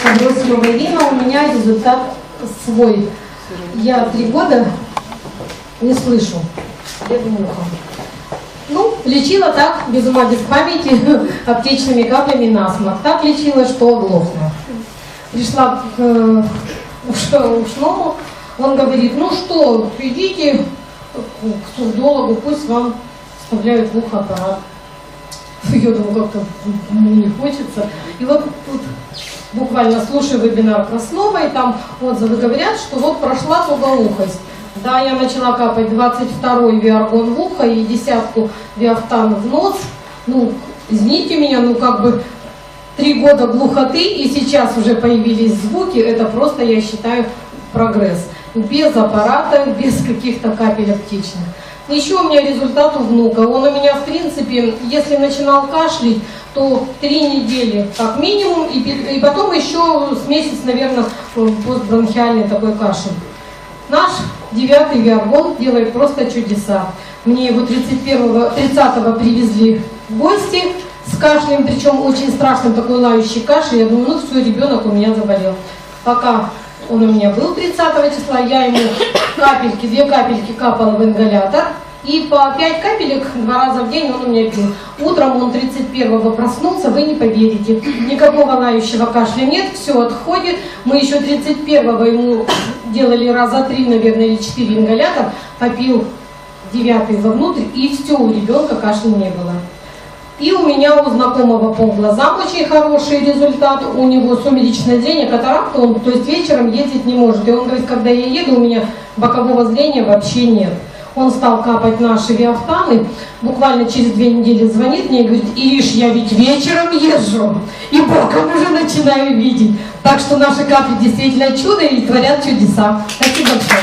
бросила вина, у меня результат свой. Я 3 года не слышу левым ухом. Ну, лечила так, без ума, без памяти, аптечными каплями насморк. Так лечила, что оглохла. Пришла к ушному, он говорит, ну что, идите к сурдологу, пусть вам вставляют в ухо аппарат. Я думаю, как-то мне не хочется. И вот тут буквально слушаю вебинар Краснова, и там отзывы говорят, что вот прошла тугоухость. Да, я начала капать 22-й виаргон в ухо и 10-ку виафтан в нос. Ну, извините меня, ну как бы 3 года глухоты, и сейчас уже появились звуки, это просто, я считаю, прогресс. Без аппарата, без каких-то капель аптечных. Еще у меня результат у внука. Он у меня, в принципе, если начинал кашлять, то 3 недели как минимум, и потом еще с месяц, наверное, постбронхиальный такой кашель. Наш 9-й виаргон делает просто чудеса. Мне его 30-го привезли в гости с кашлем, причем очень страшным, такой лающий кашель. Я думаю, ну все, ребенок у меня заболел. Пока он у меня был 30 числа, я ему капельки, 2 капельки капала в ингалятор. И по 5 капелек 2 раза в день он у меня пил. Утром он 31-го проснулся, вы не поверите. Никакого лающего кашля нет, все отходит. Мы еще 31-го ему делали раза 3, наверное, или 4 ингалятор. Попил 9-й вовнутрь, и все, у ребенка кашля не было. И у меня у знакомого по глазам очень хороший результат. У него сумеречное зрение, катаракта, он, то есть вечером ездить не может. И он говорит, когда я еду, у меня бокового зрения вообще нет. Он стал капать наши виафтаны, буквально через 2 недели звонит мне и говорит, Ириш, я ведь вечером езжу, и боком уже начинаю видеть. Так что наши капли действительно чудо и творят чудеса. Спасибо большое.